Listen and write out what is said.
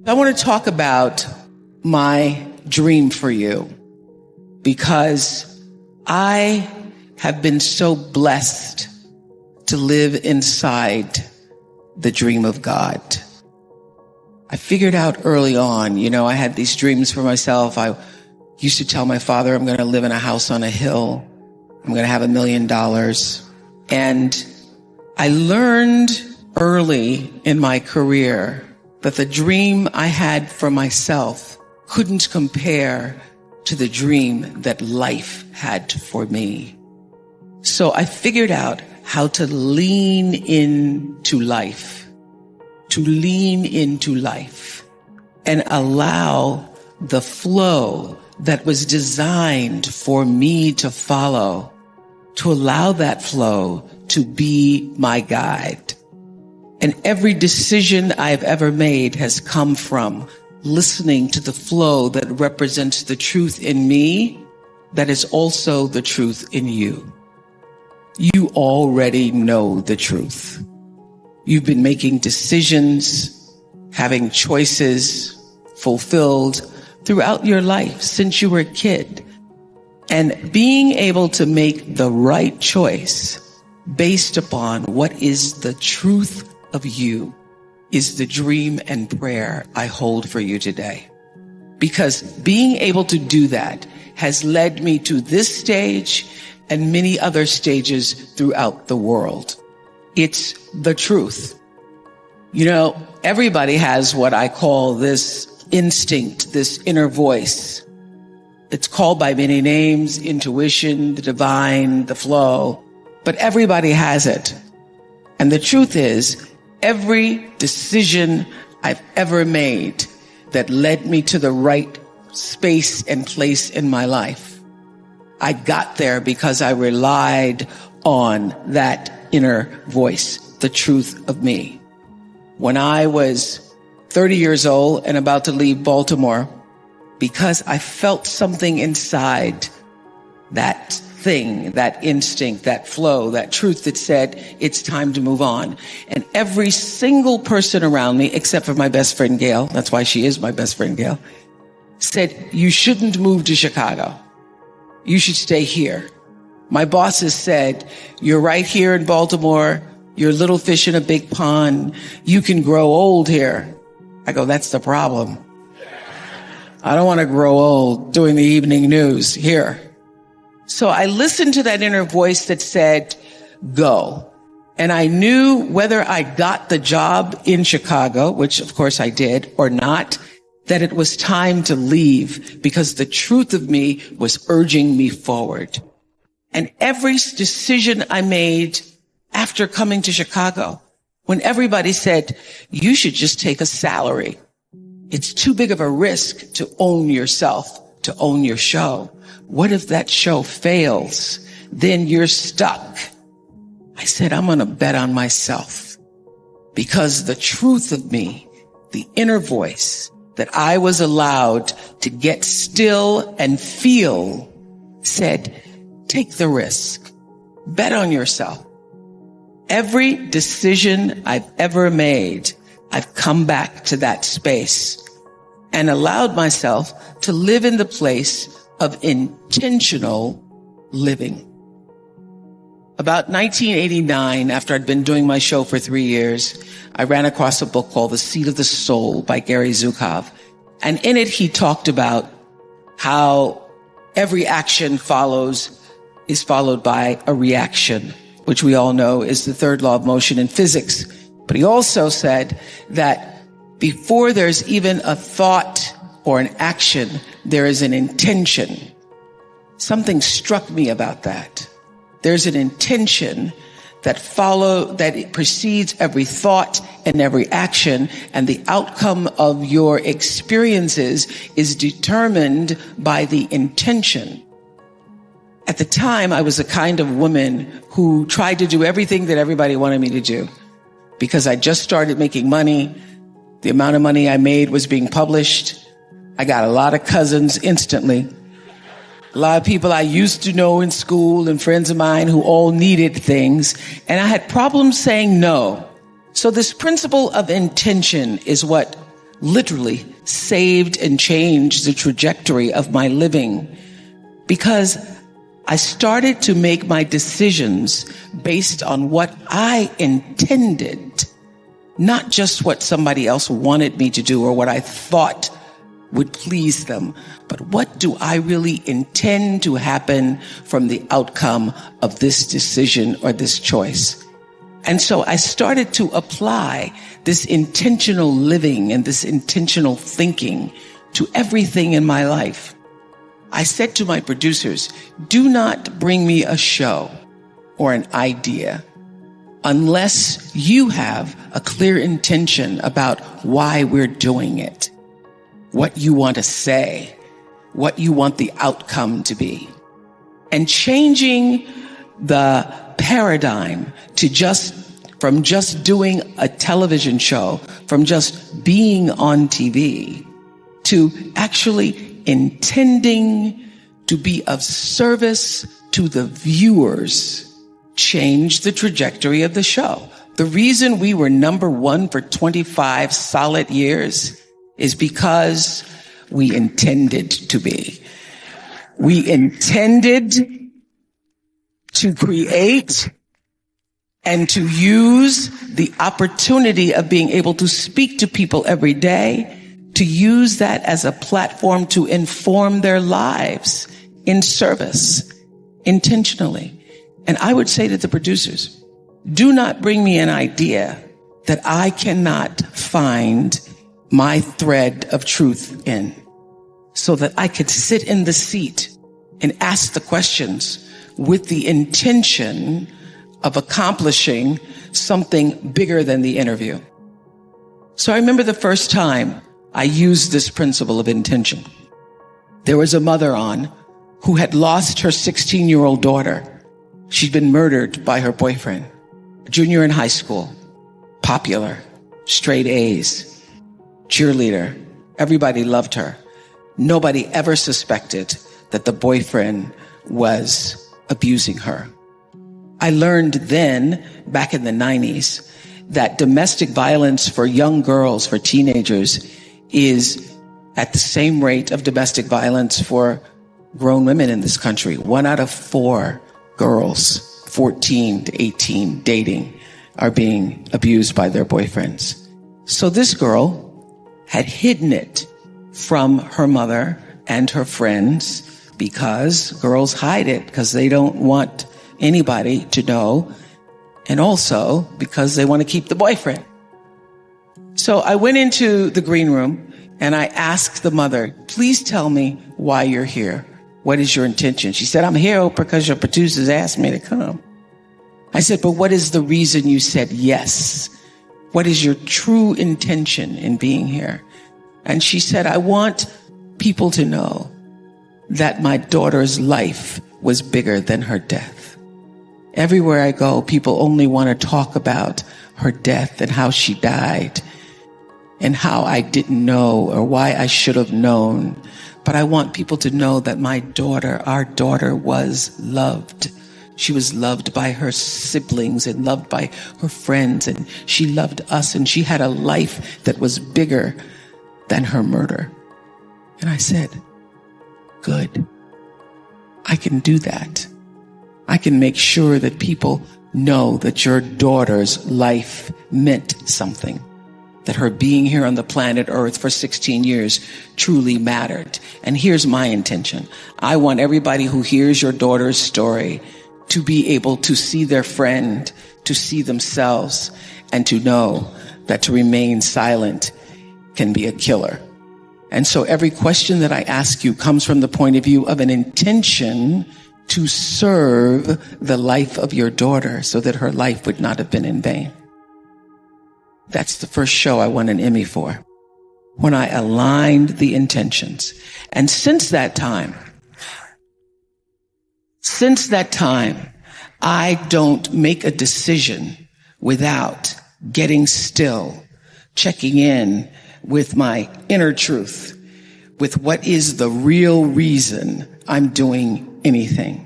I want to talk about my dream for you because I have been so blessed to live inside the dream of God. I figured out early on, I had these dreams for myself. I used to tell my father, I'm going to live in a house on a hill. I'm going to have $1 million. And I learned early in my career that the dream I had for myself couldn't compare to the dream that life had for me. So I figured out how to lean into life, and allow the flow that was designed for me to follow, to allow that flow to be my guide. And every decision I've ever made has come from listening to the flow that represents the truth in me, that is also the truth in you. You already know the truth. You've been making decisions, having choices fulfilled throughout your life since you were a kid. And being able to make the right choice based upon what is the truth of you is the dream and prayer I hold for you today. Because being able to do that has led me to this stage and many other stages throughout the world. It's the truth. Everybody has what I call this instinct, this inner voice. It's called by many names: intuition, the divine, the flow, but everybody has it. And the truth is, every decision I've ever made that led me to the right space and place in my life, I got there because I relied on that inner voice, the truth of me. When I was 30 years old and about to leave Baltimore, because I felt something inside, that thing, that instinct, that flow, that truth that said, it's time to move on. And every single person around me, except for my best friend, Gail, that's why she is my best friend, Gail, said, you shouldn't move to Chicago. You should stay here. My bosses said, you're right here in Baltimore. You're a little fish in a big pond. You can grow old here. I go, that's the problem. I don't want to grow old doing the evening news here. So I listened to that inner voice that said, go. And I knew whether I got the job in Chicago, which of course I did, or not, that it was time to leave because the truth of me was urging me forward. And every decision I made after coming to Chicago, when everybody said, you should just take a salary. It's too big of a risk to own yourself, to own your show. What if that show fails? Then you're stuck. I said, I'm going to bet on myself, because the truth of me, the inner voice that I was allowed to get still and feel, said, take the risk, bet on yourself. Every decision I've ever made, I've come back to that space and allowed myself to live in the place of intentional living. About 1989, after I'd been doing my show for 3 years, I ran across a book called The Seat of the Soul by Gary Zukav. And in it, he talked about how every action is followed by a reaction, which we all know is the third law of motion in physics. But he also said that before there's even a thought or an action, there is an intention. Something struck me about that. There's an intention that it precedes every thought and every action, and the outcome of your experiences is determined by the intention. At the time, I was a kind of woman who tried to do everything that everybody wanted me to do, because I just started making money. The amount of money I made was being published. I got a lot of cousins instantly. A lot of people I used to know in school and friends of mine who all needed things. And I had problems saying no. So this principle of intention is what literally saved and changed the trajectory of my living, because I started to make my decisions based on what I intended, not just what somebody else wanted me to do or what I thought would please them, but what do I really intend to happen from the outcome of this decision or this choice? And so I started to apply this intentional living and this intentional thinking to everything in my life. I said to my producers, do not bring me a show or an idea unless you have a clear intention about why we're doing it, what you want to say, what you want the outcome to be. And changing the paradigm to from just doing a television show, from just being on TV, to actually intending to be of service to the viewers, changed the trajectory of the show. The reason we were number one for 25 solid years is because we intended to be. We intended to create and to use the opportunity of being able to speak to people every day, to use that as a platform to inform their lives in service, intentionally. And I would say to the producers, do not bring me an idea that I cannot find my thread of truth in, so that I could sit in the seat and ask the questions with the intention of accomplishing something bigger than the interview. So I remember the first time I used this principle of intention. There was a mother on who had lost her 16-year-old daughter. She'd been murdered by her boyfriend, junior in high school, popular, straight A's, cheerleader. Everybody loved her. Nobody ever suspected that the boyfriend was abusing her. I learned then, back in the 90s, that domestic violence for young girls, for teenagers, is at the same rate of domestic violence for grown women in this country. 1 out of 4 girls, 14 to 18, dating, are being abused by their boyfriends. So this girl had hidden it from her mother and her friends, because girls hide it because they don't want anybody to know, and also because they want to keep the boyfriend. So I went into the green room and I asked the mother, please tell me why you're here. What is your intention? She said, I'm here, Oprah, because your producers asked me to come. I said, but what is the reason you said yes? What is your true intention in being here? And she said, I want people to know that my daughter's life was bigger than her death. Everywhere I go, people only want to talk about her death and how she died and how I didn't know or why I should have known. But I want people to know that my daughter, our daughter, was loved. She was loved by her siblings and loved by her friends, and she loved us, and she had a life that was bigger than her murder. And I said, good. I can do that. I can make sure that people know that your daughter's life meant something, that her being here on the planet Earth for 16 years truly mattered. And here's my intention. I want everybody who hears your daughter's story to be able to see their friend, to see themselves, and to know that to remain silent can be a killer. And so every question that I ask you comes from the point of view of an intention to serve the life of your daughter so that her life would not have been in vain. That's the first show I won an Emmy for, when I aligned the intentions. And since that time, I don't make a decision without getting still, checking in with my inner truth, with what is the real reason I'm doing anything.